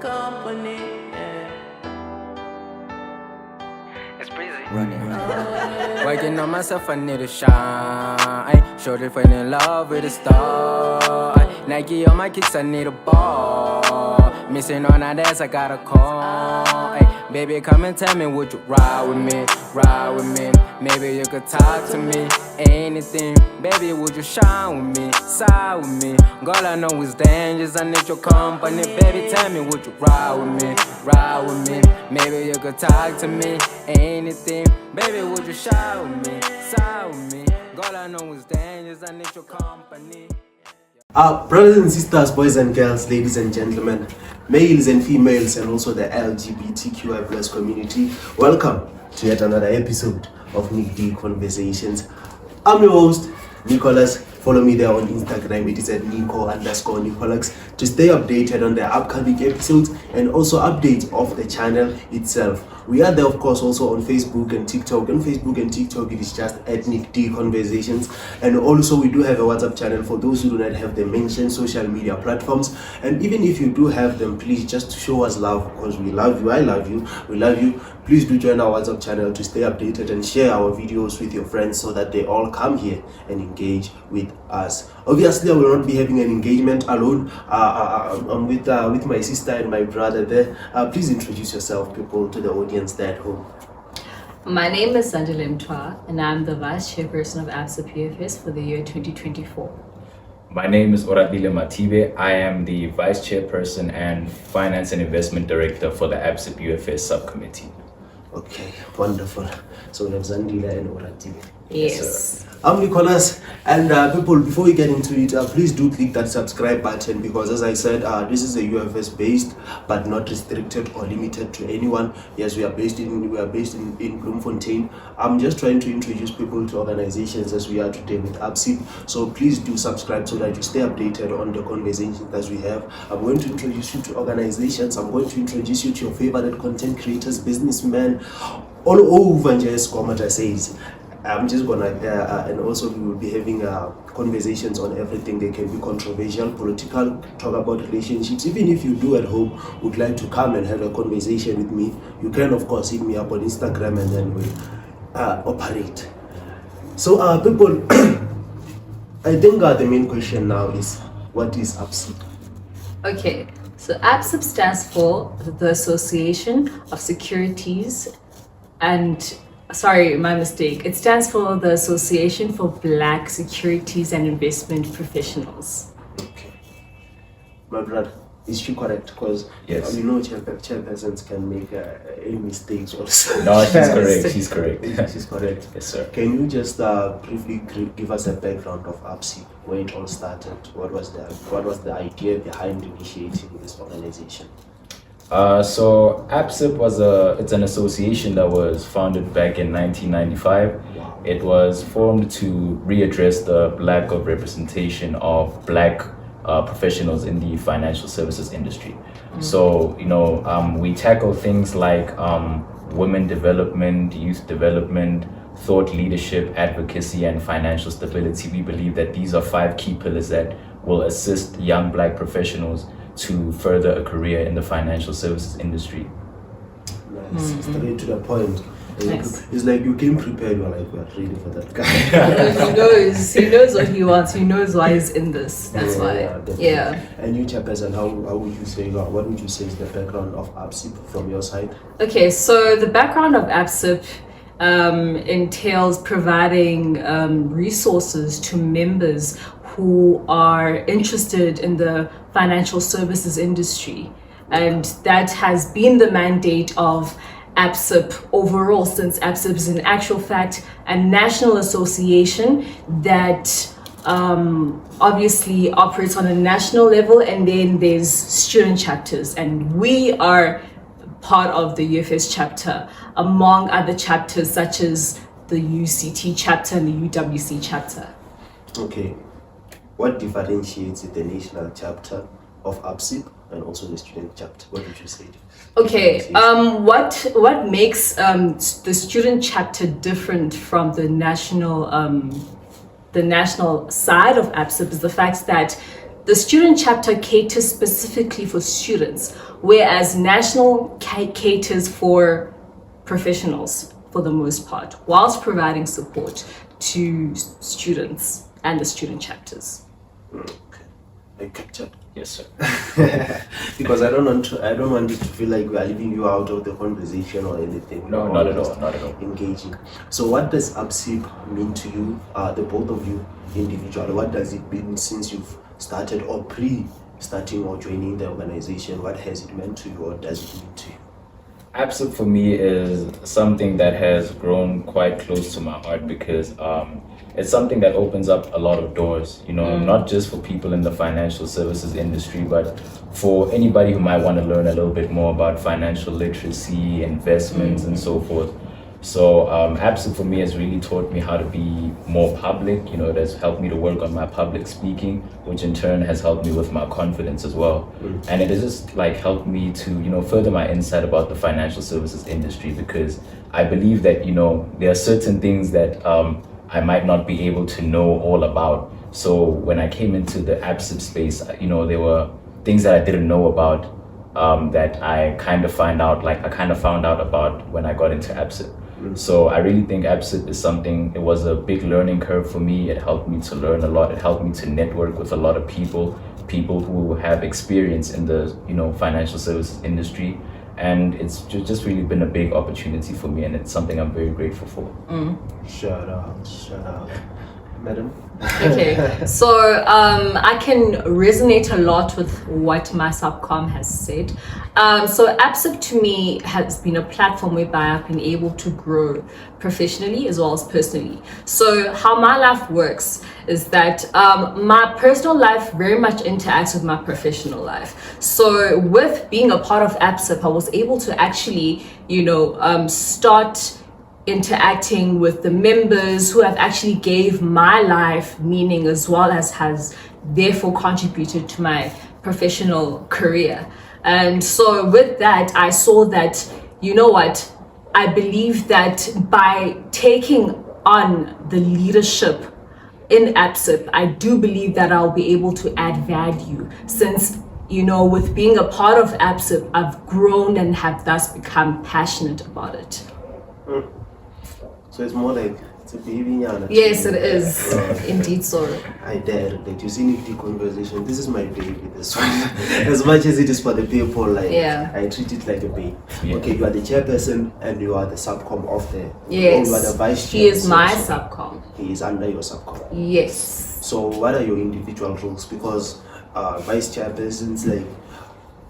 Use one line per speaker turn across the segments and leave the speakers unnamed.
company. Yeah. It's breezy.
Running. Working on myself, I need to shine. Shorty fell in love with a star. Nike on my kicks, I need a ball. Missing on that ass, I got a call. Baby, come and tell me, would you ride with me? Ride with me. Maybe you could talk to me. Anything, baby, would you shine with me? Side with me. Girl, I know it's dangerous, I need your company. Baby, tell me, would you ride with me? Ride with me. Maybe you could talk to me. Anything, baby, would you shine with me? Side with me. Girl, I know it's dangerous, I need your company.
Brothers and sisters, boys and girls, ladies and gentlemen, males and females, and also the LGBTQI+ community, welcome to yet another episode of Nick D Conversations. I'm your host, Nicholas. Follow me there on Instagram, it is at Nico_Nicholas, to stay updated on the upcoming episodes and also updates of the channel itself. We are there, of course, also on Facebook and TikTok. On Facebook and TikTok, it is just at Nick D Conversations. And also, we do have a WhatsApp channel for those who do not have the mentioned social media platforms. And even if you do have them, please just show us love, because we love you, I love you, we love you. Please do join our WhatsApp channel to stay updated and share our videos with your friends so that they all come here and engage with us. Obviously, I will not be having an engagement alone. I'm with my sister and my brother there. Please introduce yourself, people, to the audience there at home.
My name is Sanjali Mtwa, and I'm the Vice Chairperson of ABSIP UFS for the year 2024.
My name is Oratile Matibe. I am the Vice Chairperson and Finance and Investment Director for the ABSIP UFS Subcommittee.
Okay, wonderful. So we have Zandila and Oratile.
Yes.
I'm Nicholas, and people, before we get into it, please do click that subscribe button, because as I said, this is a UFS based but not restricted or limited to anyone. Yes, we are based in Bloemfontein. I'm just trying to introduce people to organizations as we are today with ABSIP. So please do subscribe so that you stay updated on the conversations that we have. I'm going to introduce you to organizations. I'm going to introduce you to your favorite content creators, businessmen, all over just Komata says. I'm just gonna, and also we will be having conversations on everything. They can be controversial, political, talk about relationships. Even if you do at home would like to come and have a conversation with me, you can of course hit me up on Instagram, and then we'll operate. So people, I think the main question now is, what is ABSIP?
Okay, so ABSIP stands for the Association of Securities and sorry, my mistake. It stands for the Association for Black Securities and Investment Professionals.
Okay. My brother, is she correct? Because
yes,
you know chairpersons can make any mistakes also.
No, she's correct. She's correct.
She's correct.
Yes, sir.
Can you just briefly give us a background of ABSIP, where it all started? What was the idea behind initiating this organization?
So ABSIP it's an association that was founded back in 1995.
Wow.
It was formed to readdress the lack of representation of Black professionals in the financial services industry. So, we tackle things like women development, youth development, thought leadership, advocacy, and financial stability. We believe that these are 5 key pillars that will assist young Black professionals to further a career in the financial services industry.
Nice. Straight to the point.
Nice.
It's like you came prepared. You're like, we're ready for that guy.
He knows what he wants. He knows why he's in this. That's why. Yeah.
And you, chairperson, how would you say, what would you say is the background of ABSIP from your side?
Okay, so the background of ABSIP entails providing resources to members who are interested in the financial services industry. And that has been the mandate of ABSIP overall, since ABSIP is in actual fact a national association that obviously operates on a national level, and then there's student chapters, and we are part of the UFS chapter, among other chapters such as the UCT chapter and the UWC chapter.
Okay. What differentiates the national chapter of ABSIP and also the student chapter? What would you say?
Okay, what makes the student chapter different from the national side of ABSIP is the fact that the student chapter caters specifically for students, whereas national caters for professionals for the most part, whilst providing support to students and the student chapters.
Okay. I captured.
Yes, sir.
Because I don't want it to feel like we are leaving you out of the conversation or anything.
No, not at all, not at all.
Engaging. So what does ABSIP mean to you, the both of you individually? What does it mean since you've started or pre-starting or joining the organization? What has it meant to you or does it mean to you?
ABSIP for me is something that has grown quite close to my heart because it's something that opens up a lot of doors, you know, not just for people in the financial services industry, but for anybody who might want to learn a little bit more about financial literacy, investments, and so forth. So ABSIP for me has really taught me how to be more public. You know, it has helped me to work on my public speaking, which in turn has helped me with my confidence as well. And it has just like helped me to, you know, further my insight about the financial services industry, because I believe that, you know, there are certain things that I might not be able to know all about. So when I came into the ABSIP space, you know, there were things that I didn't know about that I kind of found out about when I got into ABSIP. So I really think ABSIP is something, it was a big learning curve for me. It helped me to learn a lot. It helped me to network with a lot of people who have experience in the, you know, financial services industry. And it's just really been a big opportunity for me, and it's something I'm very grateful for.
Shout out. Madam?
Okay, so I can resonate a lot with what my subcom has said. So ABSIP to me has been a platform whereby I've been able to grow professionally as well as personally. So how my life works is that my personal life very much interacts with my professional life. So with being a part of ABSIP, I was able to actually, you know, start interacting with the members who have actually gave my life meaning, as well as has therefore contributed to my professional career. And so with that, I saw that, you know what, I believe that by taking on the leadership in ABSIP, I do believe that I'll be able to add value, since, you know, with being a part of ABSIP, I've grown and have thus become passionate about it.
So it's more like it's a baby.
Yes, it is. Indeed so.
I dare that you see Nick D conversation. This is my baby, this one. As much as it is for the people, like I treat it like a baby.
Yeah.
Okay, you are the chairperson and you are the subcom of the
Yes.
you are the vice chair.
He is my subcom.
He is under your subcom.
Yes.
So what are your individual roles? Because vice chairpersons, like,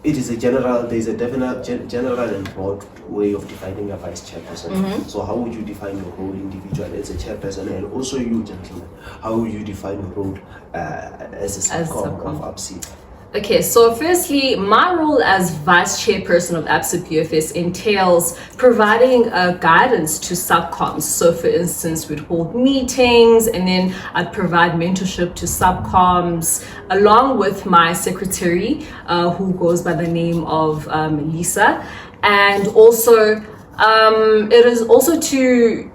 it is a general, there's a definite general and broad way of defining a vice chairperson. So how would you define your role individually as a chairperson, and also you, gentlemen, how would you define your role as a subcom of ABSIP?
Okay, so firstly, my role as vice chairperson of ABSIP UFS entails providing guidance to subcoms. So for instance, we'd hold meetings, and then I'd provide mentorship to subcoms, along with my secretary, who goes by the name of Lisa. And also, it is also to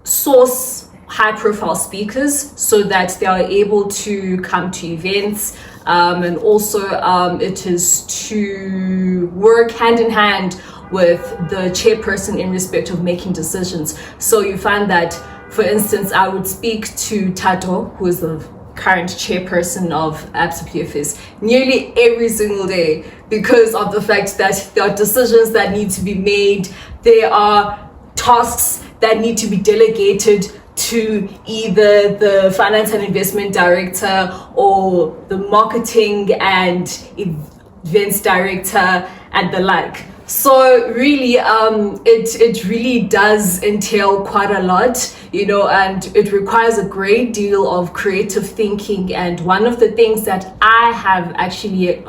source high-profile speakers so that they are able to come to events. And also it is to work hand in hand with the chairperson in respect of making decisions. So you find that, for instance, I would speak to Tato, who is the current chairperson of ABSIP UFS, nearly every single day, because of the fact that there are decisions that need to be made, there are tasks that need to be delegated to either the finance and investment director or the marketing and events director and the like. So really, it really does entail quite a lot, you know, and it requires a great deal of creative thinking. And one of the things that I have actually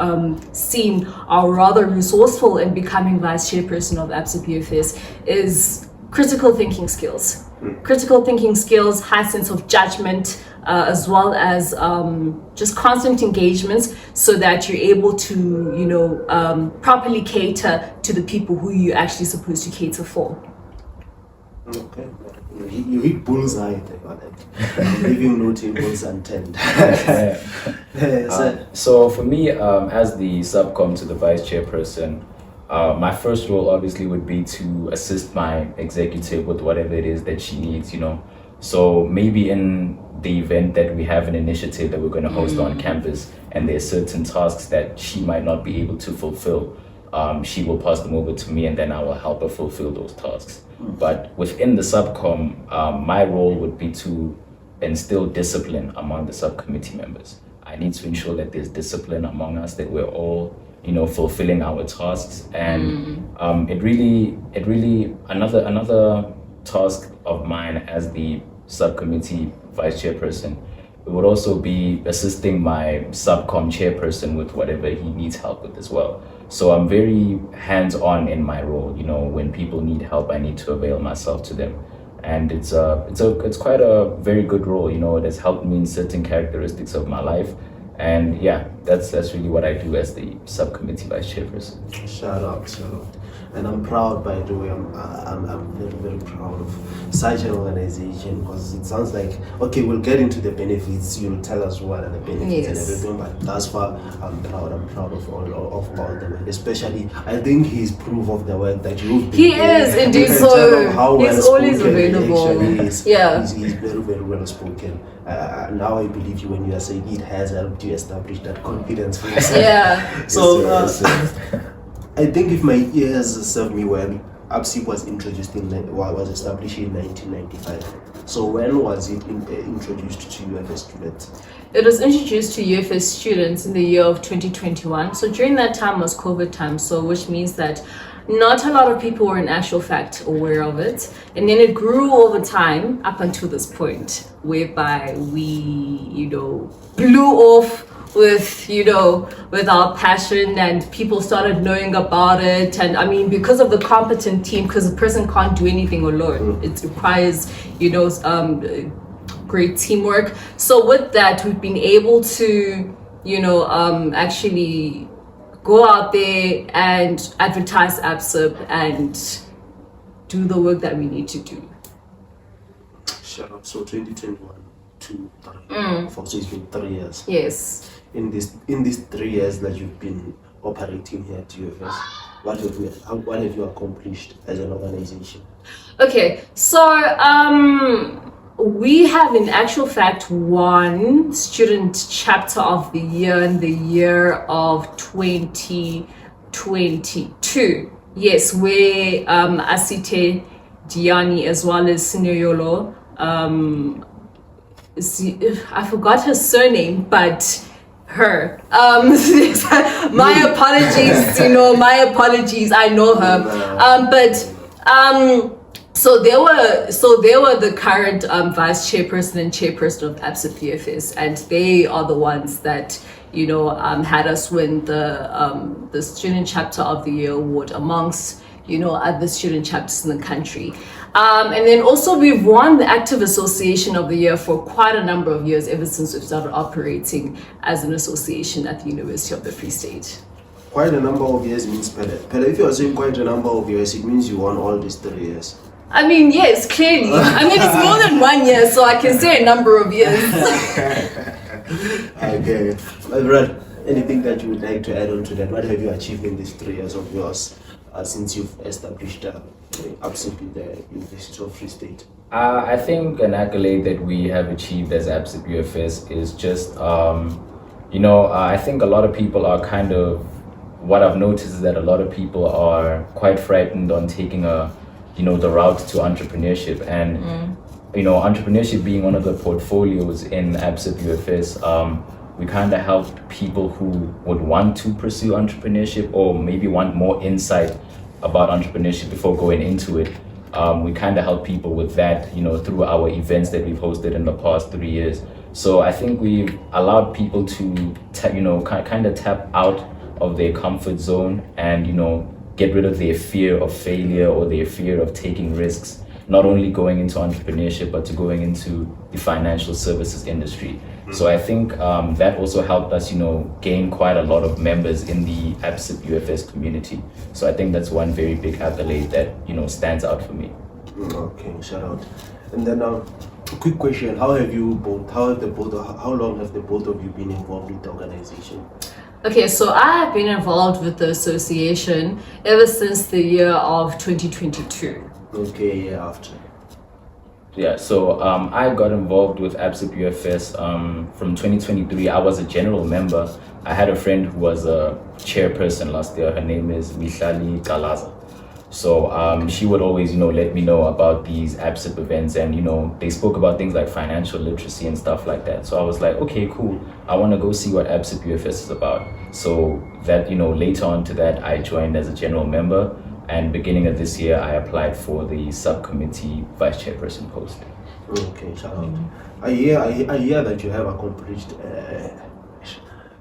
seen are rather resourceful in becoming vice chairperson of ABSIP UFS is critical thinking skills. Critical thinking skills, high sense of judgment, as well as just constant engagements, so that you're able to, you know, properly cater to the people who you're actually supposed to cater for.
Okay, you hit bullseye there on it. I'm leaving no tables unturned.
So for me, as the subcom to the vice chairperson, my first role obviously would be to assist my executive with whatever it is that she needs, So maybe in the event that we have an initiative that we're going to host on campus and there's certain tasks that she might not be able to fulfill, she will pass them over to me and then I will help her fulfill those tasks. But within the subcom, my role would be to instill discipline among the subcommittee members. I need to ensure that there's discipline among us, that we're all, fulfilling our tasks. And it really another task of mine as the subcommittee vice chairperson, it would also be assisting my subcom chairperson with whatever he needs help with as well. So I'm very hands-on in my role. When people need help, I need to avail myself to them, and it's quite a very good role. It has helped me in certain characteristics of my life, and yeah, that's really what I do as the subcommittee vice chairperson.
Shout out. And I'm proud, by the way. I'm very, very proud of such an organization, because it sounds like, okay, we'll get into the benefits. You'll tell us what are the benefits and everything. But thus far, I'm proud of all of them. And especially, I think he's proof of the work that you've been
He
doing.
is indeed.
You can
So
tell how
he's always available.
He's very, very well spoken. Now I believe you when you are saying it has helped you establish that confidence for yourself.
Yeah.
So. I think if my ears serve me well, ABSIP was was established in 1995. So when was it introduced to UFS students?
It was introduced to UFS students in the year of 2021. So during that time was COVID time, so which means that not a lot of people were in actual fact aware of it. And then it grew over time up until this point, whereby we, blew off with our passion, and people started knowing about it. And I mean, because of the competent team, because a person can't do anything alone, it requires great teamwork. So with that, we've been able to actually go out there and advertise ABSIP and do the work that we need to do.
Shut up. So 2021 to 3. So it's been 3 years.
Yes.
In these 3 years that you've been operating here at UFS, what have you accomplished as an organization?
Okay, so we have in actual fact won student chapter of the year in the year of 2022. Yes, where Asite Diani as well as Sinoyolo, I forgot her surname, but her. My apologies, my apologies. I know her. So they were the current vice chairperson and chairperson of ABSIP UFS, and they are the ones that had us win the student chapter of the year award amongst other student chapters in the country. And then also we've won the Active Association of the Year for quite a number of years, ever since we've started operating as an association at the University of the Free State.
Quite a number of years means Pele, if you are saying quite a number of years, it means you won all these 3 years.
I mean, yes, clearly. I mean, it's more than 1 year, so I can say a number of years.
Okay. Brad, anything that you would like to add on to that? What have you achieved in these 3 years of yours since you've established ABSIP in the University of Free State?
I think an accolade that we have achieved as ABSIP UFS is just, I think a lot of people are what I've noticed is that a lot of people are quite frightened on taking the route to entrepreneurship. And, entrepreneurship being one of the portfolios in ABSIP UFS, we kind of help people who would want to pursue entrepreneurship or maybe want more insight about entrepreneurship before going into it. We kind of help people with that, through our events that we've hosted in the past 3 years. So I think we've allowed people to, kind of tap out of their comfort zone and, get rid of their fear of failure or their fear of taking risks, not only going into entrepreneurship, but to going into the financial services industry. So I think that also helped us, gain quite a lot of members in the ABSIP UFS community. So I think that's one very big accolade that, stands out for me.
Okay, shout out. And then a quick question: how long have the both of you been involved with the organization?
Okay, so I have been involved with the association ever since the year of 2022.
Okay, yeah, after.
Yeah, so I got involved with ABSIP UFS from 2023. I was a general member. I had a friend who was a chairperson last year. Her name is Mihlali Galaza. So she would always, let me know about these ABSIP events, and they spoke about things like financial literacy and stuff like that. So I was like, okay, cool. I want to go see what ABSIP UFS is about. So that later on to that, I joined as a general member, and beginning of this year, I applied for the subcommittee vice chairperson post.
Okay, shout out. I hear that you have accomplished.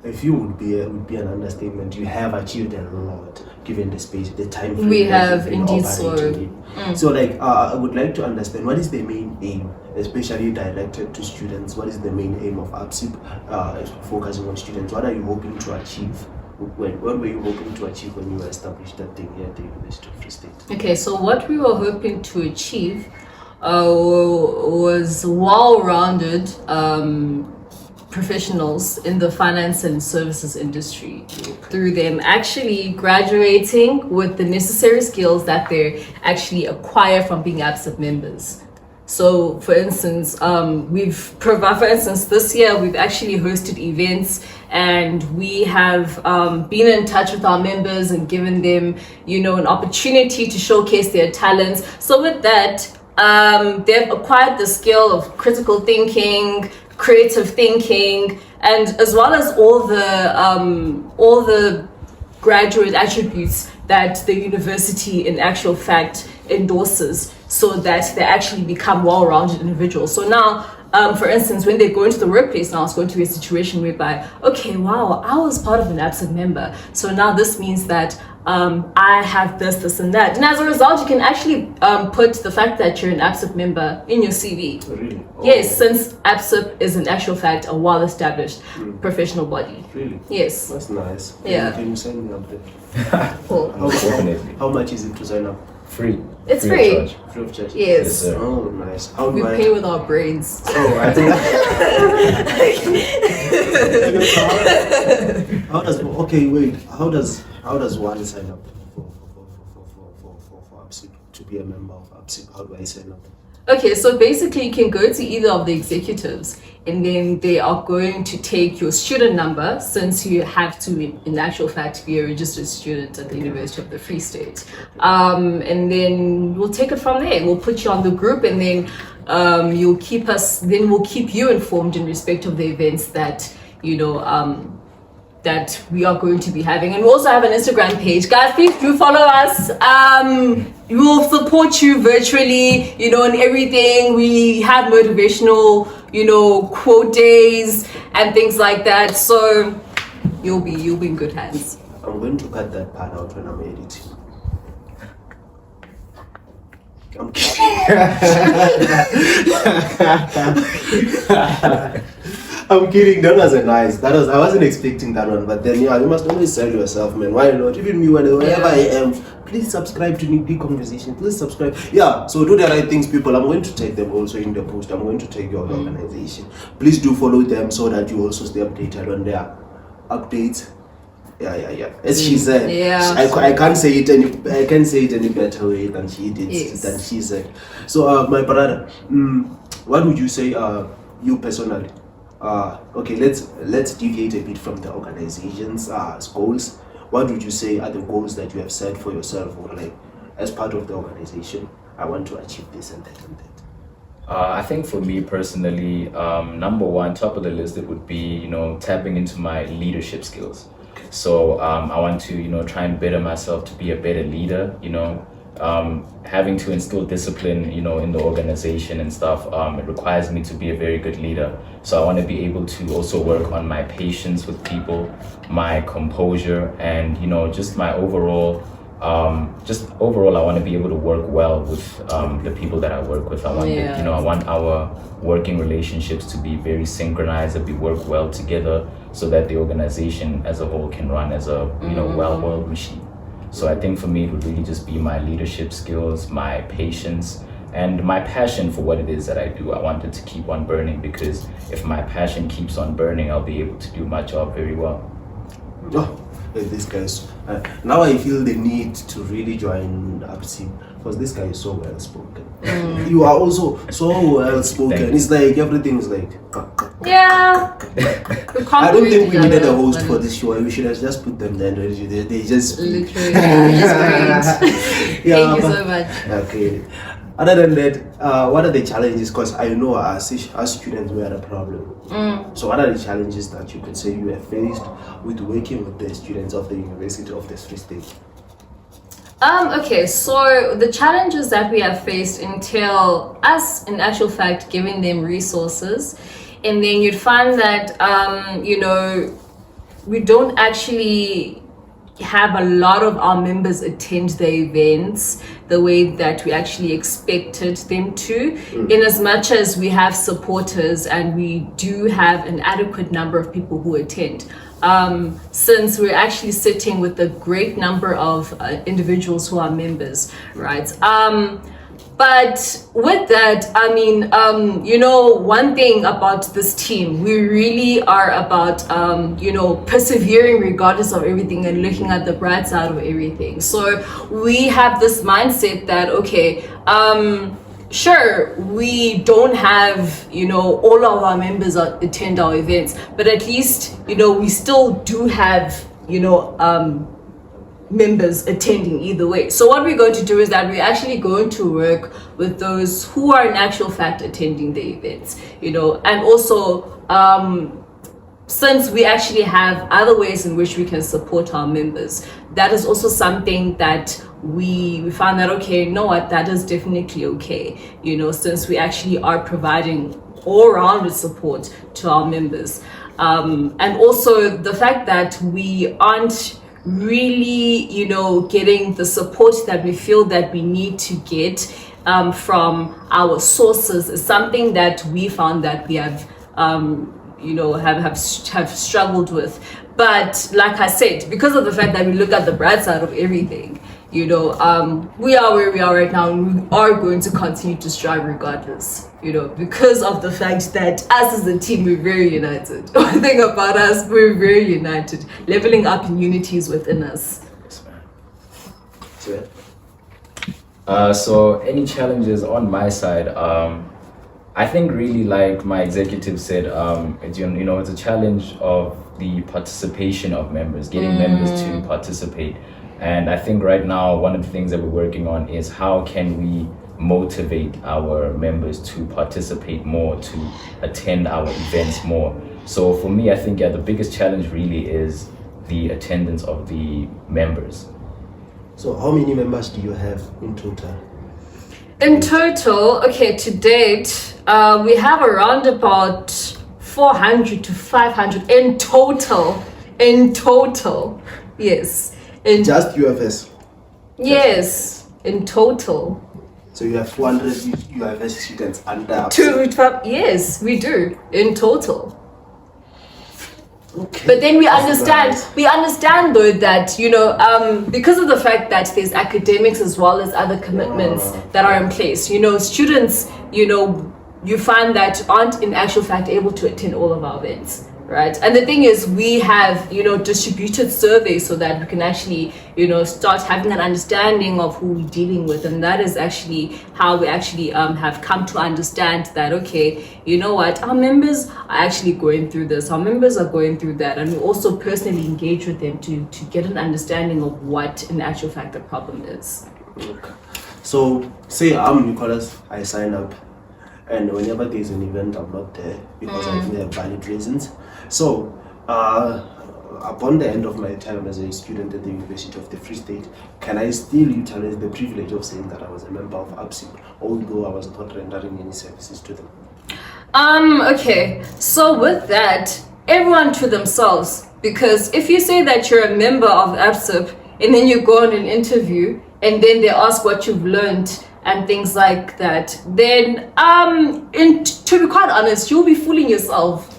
A few would be an understatement. You have achieved a lot, given the space, the time frame.
We have indeed so.
So, I would like to understand what is the main aim, especially directed to students. What is the main aim of ABSIP, focusing on students? What are you hoping to achieve? What were you hoping to achieve when you established that thing here at the University of Free State?
Okay, so what we were hoping to achieve was well-rounded professionals in the finance and services industry, through them actually graduating with the necessary skills that they actually acquire from being ABSIP members. So for instance, this year we've actually hosted events, and we have been in touch with our members and given them, an opportunity to showcase their talents. So with that, they've acquired the skill of critical thinking, creative thinking, and as well as all the graduate attributes that the university in actual fact endorses, so that they actually become well-rounded individuals. So now, for instance, when they go into the workplace now, it's going to be a situation whereby, okay, wow, I was part of an ABSIP member, so now this means that I have this and that, and as a result you can actually put the fact that you're an ABSIP member in your CV.
Really? Oh.
Yes, since ABSIP is in actual fact a well-established professional body.
Really?
Yes.
That's nice.
Yeah.
Can you sign me up there?
Cool.
Definitely.
How much is it to sign up?
Free.
It's
Free
free.
of charge.
Free of charge?
Yes.
Yes, sir.
Oh, nice.
We pay with our brains.
Oh, I think. How does one sign up for ABSIP, to be a member of ABSIP? How do I sign up?
Okay, so basically you can go to either of the executives, and then they are going to take your student number, since you have to in actual fact be a registered student at the University of the Free State, and then we'll take it from there. We'll put you on the group, and then we'll keep you informed in respect of the events that that we are going to be having. And we also have an Instagram page. Guys, please do follow us. We will support you virtually, in everything. We have motivational, quote days and things like that. So you'll be in good hands.
I'm going to cut that part out when I'm editing. I'm kidding. I'm kidding. That was I wasn't expecting that one, but then you must always sell yourself, man. Why not? Even me, wherever I am, please subscribe to Nick D Conversation. Please subscribe. Yeah, so do the right things, people. I'm going to take them also in the post. I'm going to take your organization. Please do follow them so that you also stay updated on their updates. Yeah. As she said, I can't say it any better way than she did.
Yes.
Than she said. So, my brother, what would you say? You personally? Okay, let's deviate a bit from the organization's goals. What would you say are the goals that you have set for yourself, or as part of the organization? I want to achieve this and that and that.
I think for me personally, number one, top of the list, it would be tapping into my leadership skills. So I want to try and better myself to be a better leader. Having to instill discipline, in the organization and stuff, it requires me to be a very good leader. So I want to be able to also work on my patience with people, my composure, and just my overall. I want to be able to work well with the people that I work with. I want I want our working relationships to be very synchronized, that we work well together, so that the organization as a whole can run as a well-oiled machine. So I think for me, it would really just be my leadership skills, my patience, And my passion for what it is that I do, I wanted to keep on burning, because if my passion keeps on burning, I'll be able to do my job very well.
Oh, this guy is. Now I feel the need to really join ABSIP because this guy is so well spoken. You are also so well spoken. It's like everything is like.
Yeah.
I don't think we needed a host for this show. We should have just put them there. They just.
Literally. Just great.
Yeah,
Thank you so much.
Okay. Other than that, what are the challenges? Because I know as students we had a problem. So what are the challenges that you could say you have faced with working with the students of the University of the Free State?
Okay, so the challenges that we have faced entail us, in actual fact, giving them resources, and then you'd find that we don't actually have a lot of our members attend the events the way that we actually expected them to, in as much as we have supporters and we do have an adequate number of people who attend. Since we're actually sitting with a great number of individuals who are members, right? But with that, I mean, one thing about this team, we really are about, persevering regardless of everything and looking at the bright side of everything. So we have this mindset that, okay, sure, we don't have, all of our members attend our events, but at least, we still do have, members attending either way. So what we're going to do is that we're actually going to work with those who are in actual fact attending the events, and also since we actually have other ways in which we can support our members, that is also something that we found that, okay, you know what, that is definitely okay, since we actually are providing all-rounded support to our members. And also the fact that we aren't really, getting the support that we feel that we need to get from our sources is something that we found that we have, have struggled with. But like I said, because of the fact that we look at the bright side of everything, we are where we are right now, and we are going to continue to strive regardless, because of the fact that us as a team, we're very united. One thing about us, we're very united. Leveling up in unity is within us.
So any challenges on my side, I think really like my executive said, it's a challenge of the participation of members, getting members to participate. And I think right now, one of the things that we're working on is how can we motivate our members to participate more, to attend our events more. So for me, I think, the biggest challenge really is the attendance of the members.
So how many members do you have in total?
In total, okay, to date, we have around about 400 to 500 in total, yes.
Just UFS?
Yes, in total.
So you have 400 UFS students under
Yes, we do, in total.
Okay.
But then we understand though that, because of the fact that there's academics as well as other commitments that are in place, students, you find that aren't in actual fact able to attend all of our events. Right. And the thing is, we have, distributed surveys so that we can actually, start having an understanding of who we're dealing with. And that is actually how we actually have come to understand that, okay, you know what, our members are actually going through this. Our members are going through that. And we also personally engage with them to get an understanding of what in actual fact the problem is.
Okay. So say I'm Nicholas, I sign up. And whenever there's an event, I'm not there because I think they have valid reasons. So, upon the end of my time as a student at the University of the Free State, can I still utilize the privilege of saying that I was a member of ABSIP, although I was not rendering any services to them?
Okay, so with that, everyone to themselves, because if you say that you're a member of ABSIP and then you go on an interview and then they ask what you've learned and things like that, then to be quite honest, you'll be fooling yourself.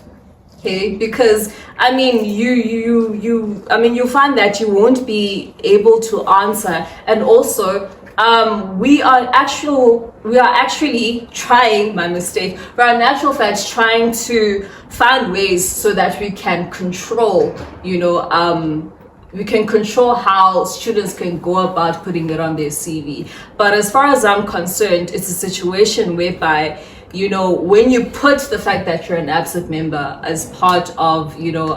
Okay, because you'll find that you won't be able to answer, and also we are actually trying, my mistake, we're in actual fact trying to find ways so that we can control, we can control how students can go about putting it on their CV. But as far as I'm concerned, it's a situation whereby, when you put the fact that you're an ABSIP member as part of, your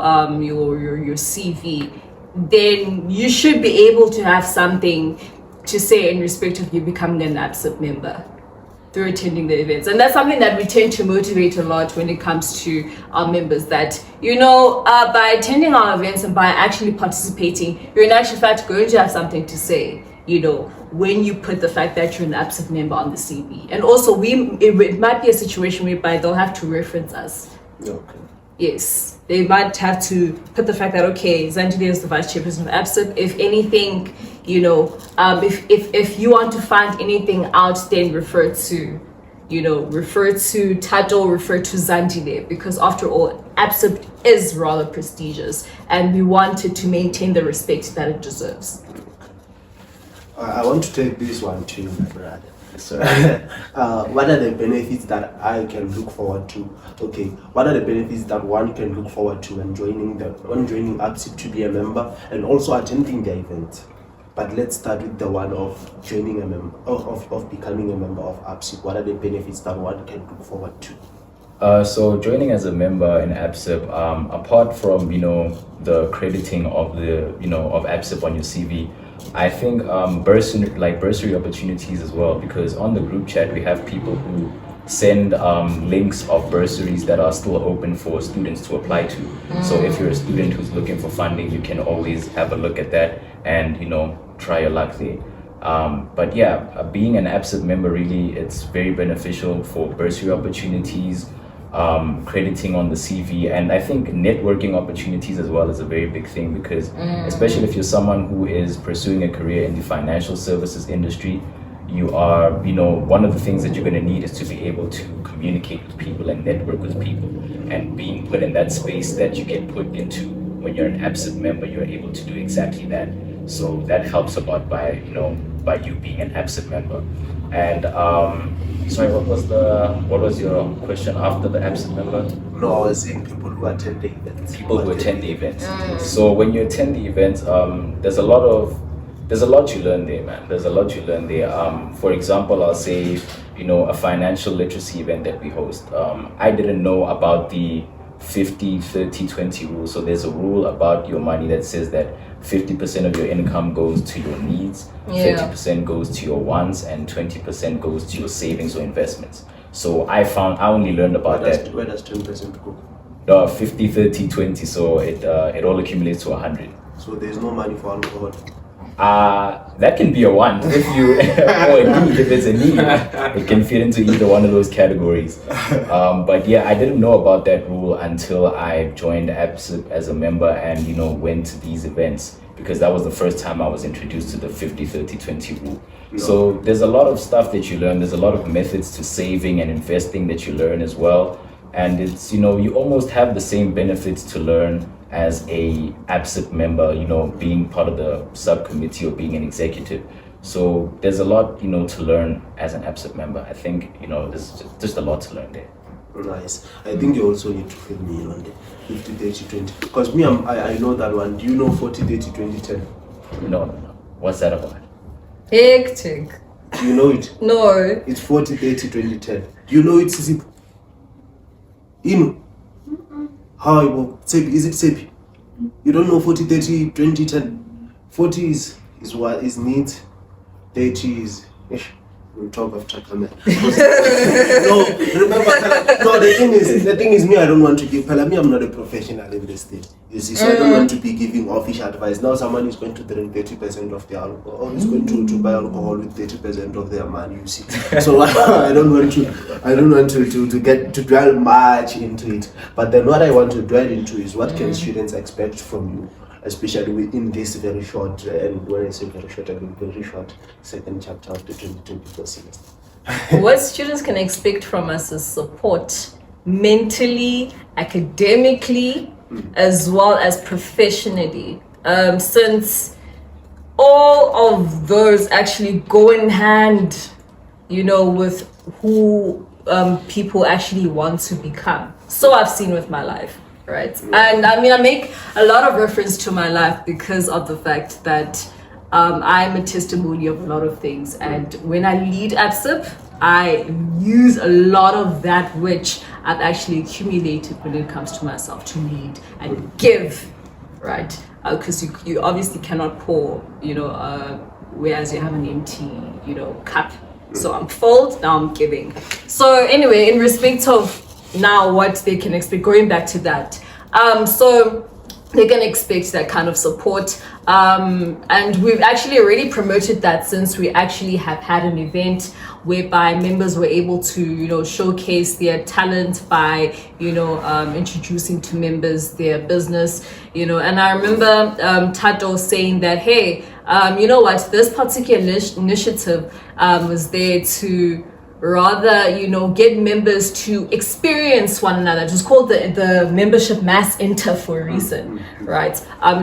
CV, then you should be able to have something to say in respect of you becoming an ABSIP member through attending the events. And that's something that we tend to motivate a lot when it comes to our members, that, by attending our events and by actually participating, you're in actual fact going to have something to say, when you put the fact that you're an ABSIP member on the CV. And also, it might be a situation whereby they'll have to reference us.
Okay.
Yes, they might have to put the fact that, okay, Zandile is the vice chairperson of ABSIP. If anything, if you want to find anything out, then refer to Tato, refer to Zandile, because after all, ABSIP is rather prestigious and we wanted to maintain the respect that it deserves.
I want to take this one too, my brother. So, what are the benefits that I can look forward to? Okay, what are the benefits that one can look forward to when joining ABSIP to be a member and also attending the event? But let's start with the one of joining a member, of becoming a member of ABSIP. What are the benefits that one can look forward to?
So joining as a member in ABSIP, apart from the crediting of of ABSIP on your CV, I think bursary opportunities as well, because on the group chat we have people who send links of bursaries that are still open for students to apply to. So if you're a student who's looking for funding, you can always have a look at that and try your luck there. But yeah, being an ABSIP member, really, it's very beneficial for bursary opportunities, crediting on the CV, and I think networking opportunities as well is a very big thing, because especially if you're someone who is pursuing a career in the financial services industry, you are, one of the things that you're going to need is to be able to communicate with people and network with people, and being put in that space that you get put into when you're an ABSIP member, you're able to do exactly that. So that helps a lot by you being an ABSIP member. And sorry, what was your question after the ABSIP member?
No, I was saying people who attend the events.
People who attend the events. So when you attend the events, there's a lot you learn there, man. There's a lot you learn there. For example, I'll say, a financial literacy event that we host. I didn't know about the 50, 30, 20 rule. So there's a rule about your money that says that 50% of your income goes to your needs, 50% goes to your wants, and 20% goes to your savings or investments. So I only learned about that.
Where does 10% go?
50, 30, 20. So it all accumulates to 100.
So there's no money for alcohol.
That can be a want if you, or a need if it's a need. It can fit into either one of those categories. But yeah, I didn't know about that rule until I joined ABSIP as a member and went to these events, because that was the first time I was introduced to the 50, 30, 20 rule. So there's a lot of stuff that you learn. There's a lot of methods to saving and investing that you learn as well. And it's, you almost have the same benefits to learn as a ABSIP member, being part of the subcommittee or being an executive. So there's a lot, to learn as an ABSIP member. I think, there's just a lot to learn there.
Nice. I think you also need to fill me in on the 50, 30, 20. Because I know that one. Do you know 40, 30, 20, 10?
No. What's that about?
Hectic.
Do you know it?
No.
It's 40, 30, 20, 10. Do you know it, Sisi? How is it SEPI? You don't know 40, 30, 20, 10. 40 is what is neat. 30 is we'll talk after comment. No, remember, no, the thing is me, I don't want to give me, I'm not a professional in this thing. You see, so I don't want to be giving official advice. Now someone is going to drink 30% of their alcohol, or is going to buy alcohol with 30% of their money, you see. So I don't want to get to dwell much into it. But then what I want to dwell into is what can students expect from you, especially within this very short, and when I say very short, I mean very short second chapter of the 2024 semester.
What students can expect from us is support, mentally, academically, as well as professionally. Since all of those actually go in hand, with who people actually want to become. So I've seen with my life, right? And I mean, I make a lot of reference to my life because of the fact that I'm a testimony of a lot of things. And when I lead ABSIP, I use a lot of that which I've actually accumulated when it comes to myself to lead and give, right? Because you obviously cannot pour, whereas you have an empty, cup. So I'm filled, now I'm giving. So anyway, in respect of now what they can expect, going back to that, so they can expect that kind of support, and we've actually already promoted that since we actually have had an event whereby members were able to showcase their talent by introducing to members their business, and I remember Tato saying that, hey, this particular initiative was there to rather get members to experience one another. It was called the membership mass enter for a reason, right?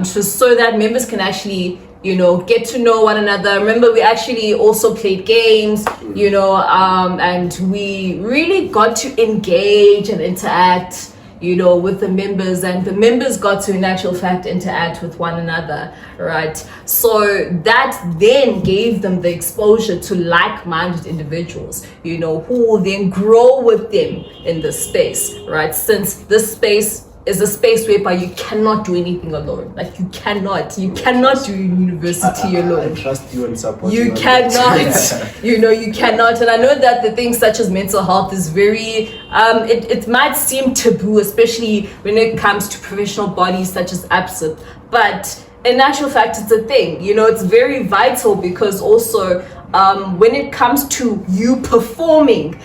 Just so that members can actually get to know one another. Remember, we actually also played games, and we really got to engage and interact with the members, and the members got to in actual fact interact with one another, right? So that then gave them the exposure to like-minded individuals, who will then grow with them in the space, right? Since this space is a space whereby you cannot do anything alone. Like you cannot do university alone.
I trust you and support
you. You cannot, you cannot. And I know that the things such as mental health is very, it might seem taboo, especially when it comes to professional bodies such as ABSIP. But in actual fact, it's a thing, it's very vital because also when it comes to you performing,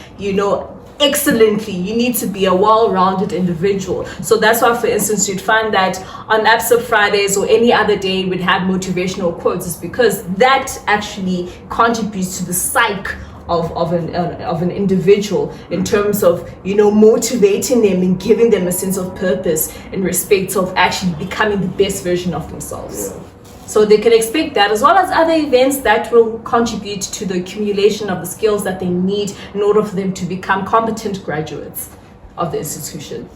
excellently, you need to be a well-rounded individual. So that's why, for instance, you'd find that on ABSIP Fridays or any other day we'd have motivational quotes, is because that actually contributes to the psyche of an individual in terms of motivating them and giving them a sense of purpose in respect of actually becoming the best version of themselves.
Yeah.
So they can expect that, as well as other events that will contribute to the accumulation of the skills that they need in order for them to become competent graduates of the institution.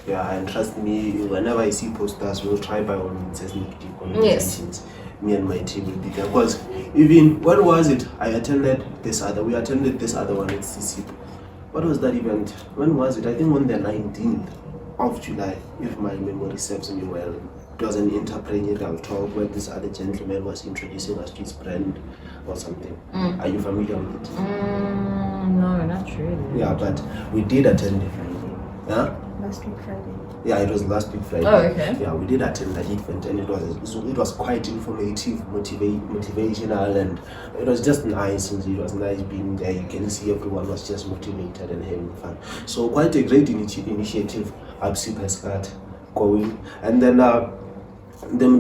Yeah, and trust me, whenever I see posters, we'll try by all means as organizations. Yes. Me and my team will be there. Because even, when was it? We attended this other one at CC. What was that event? When was it? I think on the 19th of July, if my memory serves me well. It was an entrepreneurial talk where this other gentleman was introducing us to his brand or something. Are you familiar with it?
No, not really.
Yeah, but we did attend it. Huh?
Last week Friday.
Yeah, it was last week Friday.
Oh, okay.
Yeah, we did attend that event, and it was quite informative, motivational, and it was just nice. And it was nice being there. You can see everyone was just motivated and having fun. So quite a great initiative ABSIP has got going. And then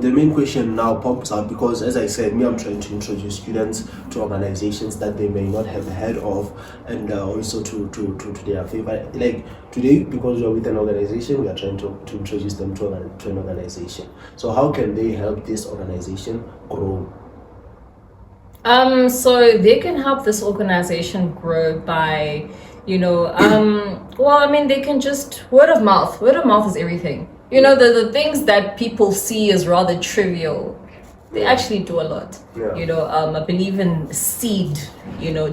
the main question now pops up, because as I said, I'm trying to introduce students to organizations that they may not have heard of, and also to their favorite. Like today, because we're with an organization, we are trying to introduce them to an organization. So how can they help this organization grow?
So they can help this organization grow by, they can just word of mouth. Word of mouth is everything. The things that people see as rather trivial, they actually do a lot. Yeah. I believe in seed,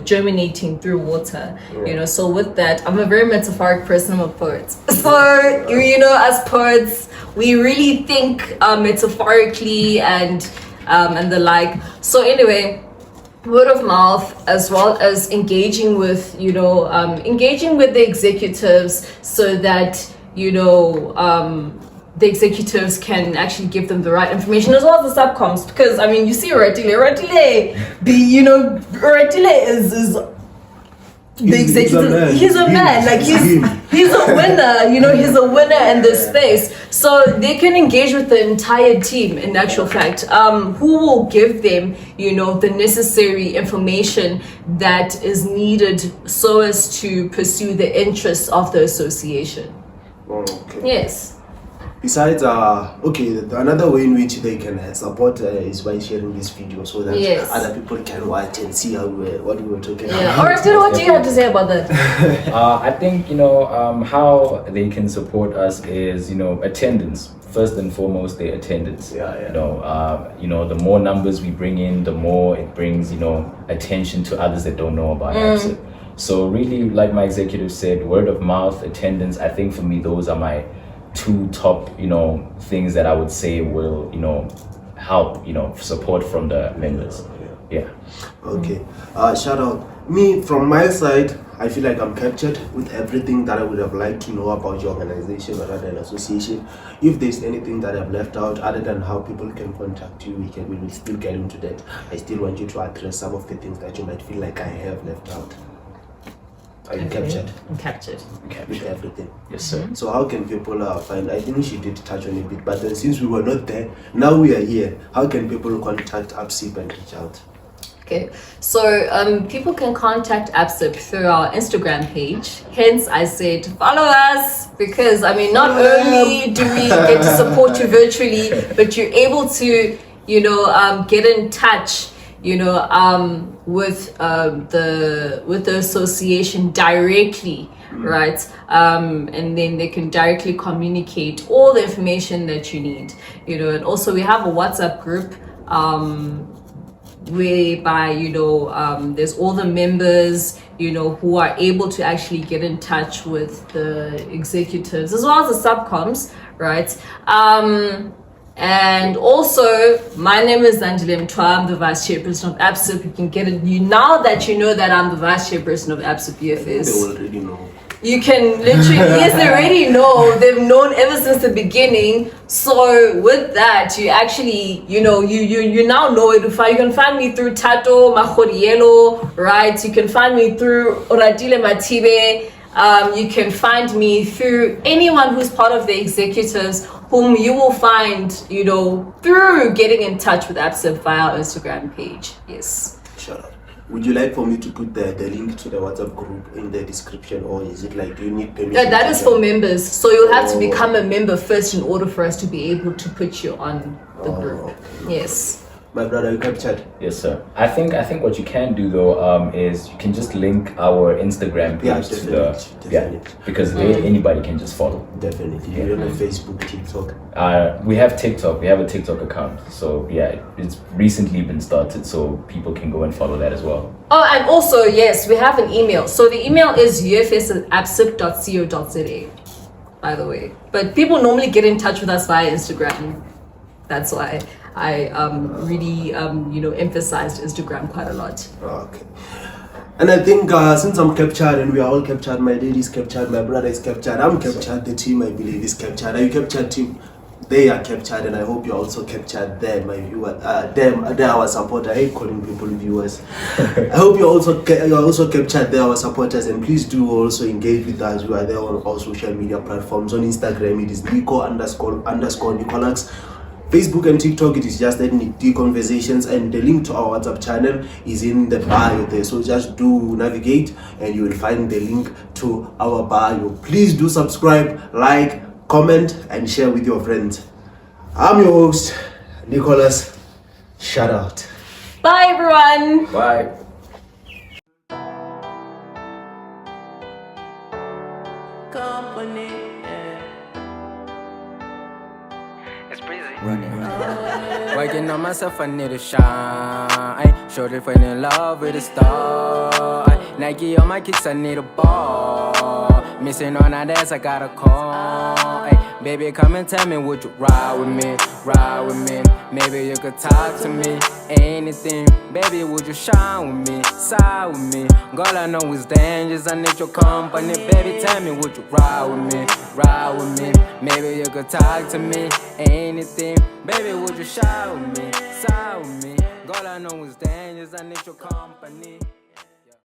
germinating through water. Yeah. So with that, I'm a very metaphoric person. I'm a poet. So, as poets, we really think metaphorically and the like. So anyway, word of mouth, as well as engaging with the executives, so that the executives can actually give them the right information, as well as the subcoms, because you see Oratile is the executive. He's a man. Like he's a winner. He's a winner in this space. So they can engage with the entire team. In actual fact, who will give them, the necessary information that is needed so as to pursue the interests of the association.
Okay.
Yes.
besides, another way in which they can support is by sharing this video so that
Yes.
other people can watch and see what we were talking
Yeah.
about.
Alright, what do you have to say about that?
I think how they can support us is attendance. First and foremost, their attendance.
Yeah.
The more numbers we bring in, the more it brings attention to others that don't know about ABSIP. So really, like my executive said, word of mouth, attendance. I think for me, those are my two top things that I would say will help support from the members. Yeah.
Okay. Shout out. Me, from my side, I feel like I'm captured with everything that I would have liked to know about your organization or other association. If there's anything that I've left out other than how people can contact you, we will still get into that. I still want you to address some of the things that you might feel like I have left out. Are you captured?
I'm captured.
With everything.
Yes, sir.
So how can people find? I think she did touch on a bit, but then since we were not there, now we are here. How can people contact ABSIP and reach out?
Okay, so people can contact ABSIP through our Instagram page. Hence, I said follow us because not only do we get to support you virtually, but you're able to, get in touch, with the association directly, right? And then they can directly communicate all the information that you need, And also, we have a WhatsApp group. Whereby there's all the members who are able to actually get in touch with the executives as well as the subcoms, right? And also my name is Angela Mtwa. I'm the vice chairperson of ABSIP. You can get it now that you know that I'm the vice chairperson of ABSIP UFS.
They already know.
You can literally, yes, they already know. They've known ever since the beginning. So with that, you actually, you now know it. You can find me through Tato Mahorielo, right? You can find me through Oradile Matibe. You can find me through anyone who's part of the executives, whom you will find, through getting in touch with ABSIP via our Instagram page. Yes.
Shut up. Would you like for me to put the link to the WhatsApp group in the description, or is it like you need permission?
Yeah, that is for members. So you'll have to become a member first in order for us to be able to put you on the group.
Okay.
Yes.
My brother, you captured?
Yes, sir. I think what you can do though is you can just link our Instagram page to the because anybody can just follow.
Definitely. You don't have Facebook, TikTok.
We have TikTok. We have a TikTok account. So it's recently been started, so people can go and follow that as well.
Oh, and also yes, we have an email. So the email is ufs@absip.co.za. By the way, but people normally get in touch with us via Instagram. That's why I really emphasized Instagram quite a lot.
Okay. And I think since I'm captured and we are all captured, my dad is captured, my brother is captured, I'm captured, the team I believe is captured. Are you captured, team? They are captured, and I hope you're also captured there, my viewer. They're our supporter. I hate calling people viewers. I hope you're also captured. They're our supporters, and please do also engage with us. We are there on all social media platforms. On Instagram, it is Nico_Nicolax. Facebook and TikTok, it is just Ethnic D Conversations, and the link to our WhatsApp channel is in the bio there. So just do navigate and you will find the link to our bio. Please do subscribe, like, comment, and share with your friends. I'm your host, Nicholas. Shout out.
Bye, everyone.
Bye.
Company, it's breezy.
Working on myself, I need to shine. Shorty falling in love with a star. Nike on my kicks, I need a ball. Missing on that ass, I got a call. Baby, come and tell me, would you ride with me? Ride with me. Maybe you could talk to me. Anything, baby, would you shine with me? Side with me. Girl, I know it's dangerous, I need your company. Baby, tell me, would you ride with me? Ride with me. Maybe you could talk to me. Anything, baby, would you shine with me? Side with me. Girl, I know it's dangerous, I need your company.